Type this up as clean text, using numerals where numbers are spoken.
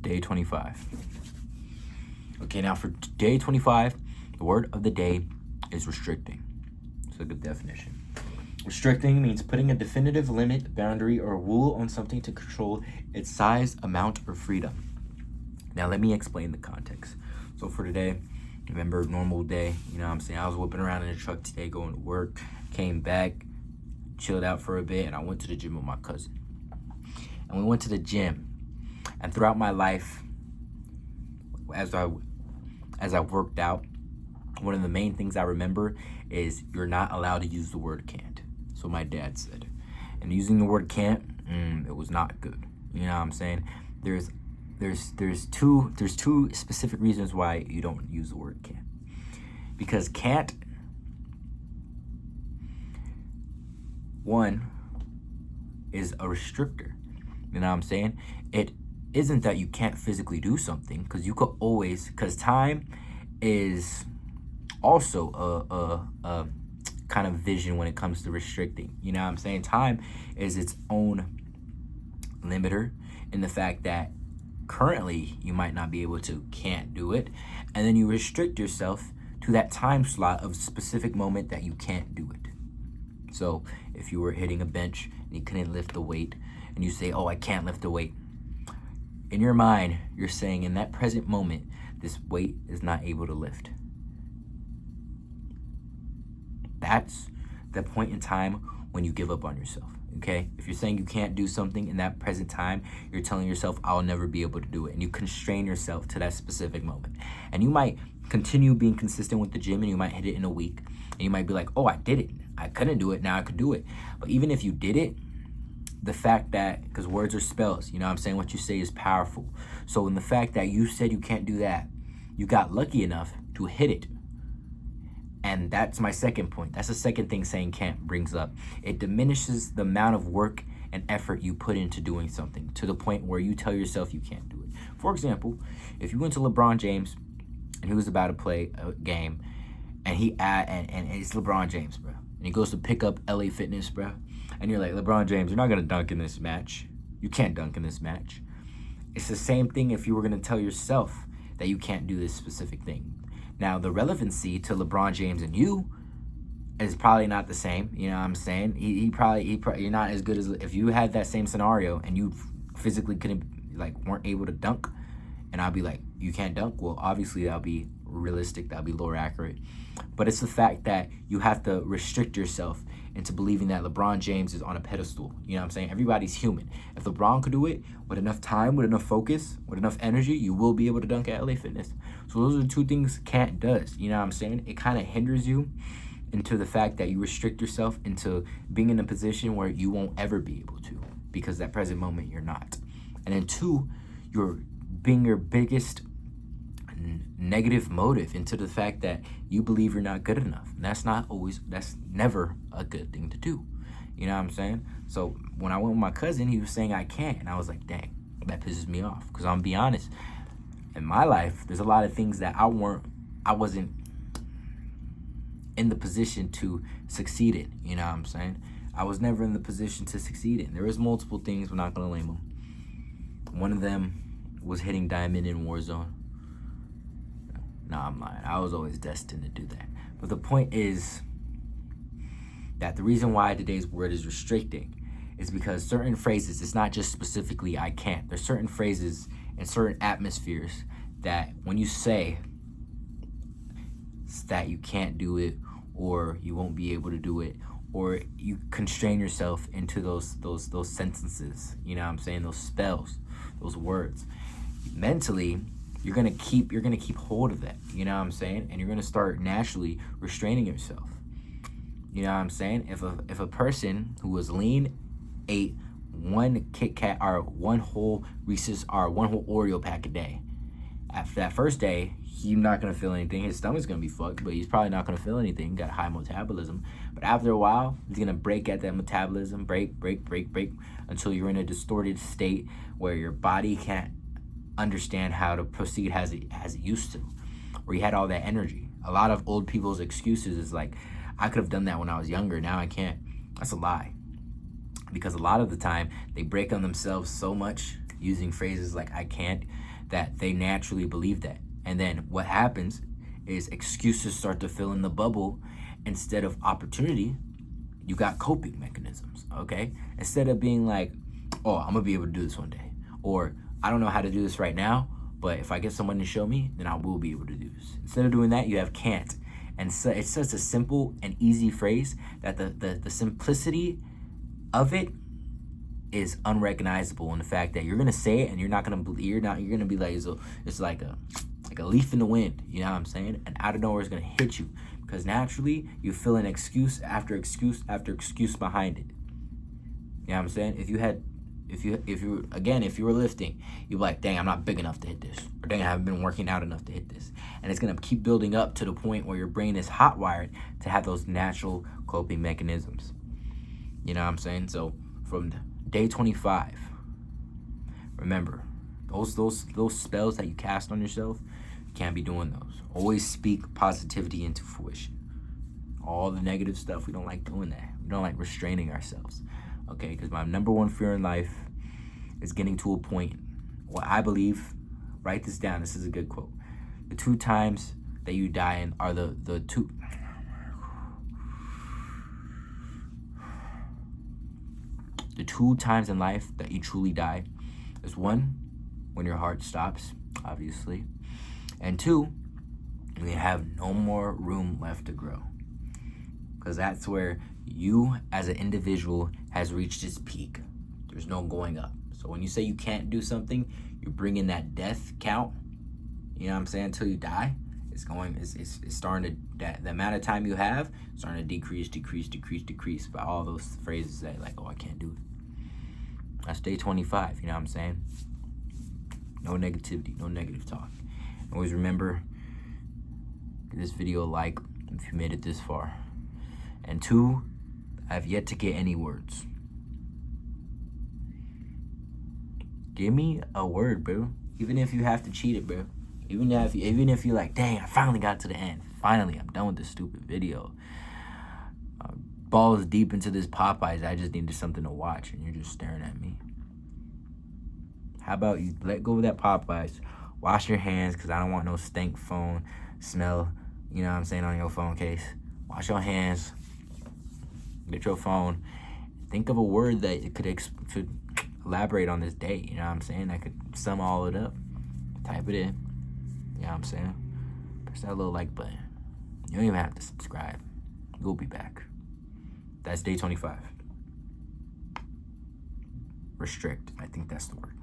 Day 25. Okay, now for day 25, the word of the day is restricting. It's a good definition. Restricting means putting a definitive limit, boundary, or rule on something to control its size, amount, or freedom. Now, let me explain the context. So for today, remember, normal day, you know what I'm saying? I was whipping around in the truck today, going to work, came back, chilled out for a bit, and I went to the gym with my cousin. And we went to the gym. And throughout my life, as I worked out, one of the main things I remember is you're not allowed to use the word can't. So my dad said. And using the word can't, it was not good. You know what I'm saying? There's two specific reasons why you don't use the word can't. Because can't, one, is a restrictor. You know what I'm saying? It isn't that you can't physically do something, because you could always, because time is also a kind of vision when it comes to restricting. You know what I'm saying? Time is its own limiter in the fact that currently you might not be able to, can't do it, and then you restrict yourself to that time slot of specific moment that you can't do it. So if you were hitting a bench and you couldn't lift the weight, and you say, oh, I can't lift the weight, in your mind, you're saying in that present moment, this weight is not able to lift. That's the point in time when you give up on yourself, okay? If you're saying you can't do something in that present time, you're telling yourself, I'll never be able to do it. And you constrain yourself to that specific moment. And you might continue being consistent with the gym, and you might hit it in a week. And you might be like, oh, I did it. I couldn't do it. Now I could do it. But even if you did it, the fact that, because words are spells, you know what I'm saying? What you say is powerful. So in the fact that you said you can't do that, you got lucky enough to hit it. And that's my second point. That's the second thing saying can't brings up. It diminishes the amount of work and effort you put into doing something to the point where you tell yourself you can't do it. For example, if you went to LeBron James and he was about to play a game, and and it's LeBron James, bro, and he goes to pick up LA Fitness, bro, and you're like, LeBron James, you're not gonna dunk in this match. You can't dunk in this match. It's the same thing if you were gonna tell yourself that you can't do this specific thing. Now, the relevancy to LeBron James and you is probably not the same. You know what I'm saying? He probably you're not as good as if you had that same scenario and you physically weren't able to dunk, and I'll be like, you can't dunk. Well, obviously that'll be realistic. That'll be lower accurate. But it's the fact that you have to restrict yourself into believing that LeBron James is on a pedestal. You know what I'm saying? Everybody's human. If LeBron could do it with enough time, with enough focus, with enough energy, you will be able to dunk at LA Fitness. So those are the two things can't does. You know what I'm saying? It kind of hinders you into the fact that you restrict yourself into being in a position where you won't ever be able to, because that present moment you're not. And then two, you're being your biggest negative motive into the fact that you believe you're not good enough. And that's never a good thing to do. You know what I'm saying? So when I went with my cousin, he was saying I can't, and I was like, dang, that pisses me off. Because I'm gonna be honest, in my life, there's a lot of things that I wasn't in the position to succeed in. You know what I'm saying? I was never in the position to succeed in. There was multiple things, we're not gonna name them. One of them was hitting diamond in Warzone. Nah, I'm lying. I was always destined to do that. But the point is that the reason why today's word is restricting is because certain phrases, it's not just specifically I can't. There's certain phrases and certain atmospheres that when you say that you can't do it, or you won't be able to do it, or you constrain yourself into those sentences, you know what I'm saying, those spells, those words, mentally, you're gonna keep hold of that, you know what I'm saying? And you're gonna start naturally restraining yourself. You know what I'm saying? If a person who was lean ate one Kit Kat or one whole Reese's or one whole Oreo pack a day, after that first day, he's not gonna feel anything. His stomach's gonna be fucked, but he's probably not gonna feel anything. Got high metabolism. But after a while, he's gonna break at that metabolism, break until you're in a distorted state where your body can't understand how to proceed as it used to, where you had all that energy. A lot of old people's excuses is like, I could have done that when I was younger, now I can't. That's a lie. Because a lot of the time they break on themselves so much using phrases like I can't, that they naturally believe that. And then what happens is excuses start to fill in the bubble instead of opportunity. You got coping mechanisms, okay? Instead of being like, oh, I'm gonna be able to do this one day, or I don't know how to do this right now, but if I get someone to show me, then I will be able to do this. Instead of doing that, you have can't. And so it's such a simple and easy phrase that the simplicity of it is unrecognizable in the fact that you're gonna say it and you're gonna be like, it's like a leaf in the wind, you know what I'm saying? And out of nowhere it's gonna hit you, because naturally you feel an excuse after excuse after excuse behind it. You know what I'm saying? If you were lifting, you'd be like, dang, I'm not big enough to hit this, or dang, I haven't been working out enough to hit this. And it's gonna keep building up to the point where your brain is hot wired to have those natural coping mechanisms. You know what I'm saying? So from day 25, remember, those spells that you cast on yourself, you can't be doing those. Always speak positivity into fruition. All the negative stuff, we don't like doing that. We don't like restraining ourselves, okay? Because my number one fear in life is getting to a point, what I believe, write this down, this is a good quote. The 2 times that you die in are the two. The 2 times in life that you truly die is 1, when your heart stops, obviously, and 2, when you have no more room left to grow. Because that's where you as an individual has reached its peak. There's no going up. So when you say you can't do something, you're bringing that death count, you know what I'm saying, until you die. It's starting to, the amount of time you have, starting to decrease by all those phrases that like, oh, I can't do it. That's day 25, you know what I'm saying? No negativity, no negative talk. Always remember, give this video a like if you made it this far. And 2, I have yet to get any words. Give me a word, bro. Even if you have to cheat it, bro. Even if you're like, dang, I finally got to the end. Finally, I'm done with this stupid video. Balls deep into this Popeyes. I just needed something to watch, and you're just staring at me. How about you let go of that Popeyes? Wash your hands, because I don't want no stank phone smell, you know what I'm saying, on your phone case. Wash your hands. Get your phone. Think of a word that could elaborate on this day, you know what I'm saying? That could sum all it up. Type it in. You know what I'm saying? Press that little like button. You don't even have to subscribe. We'll be back. That's day 25. Restrict. I think that's the word.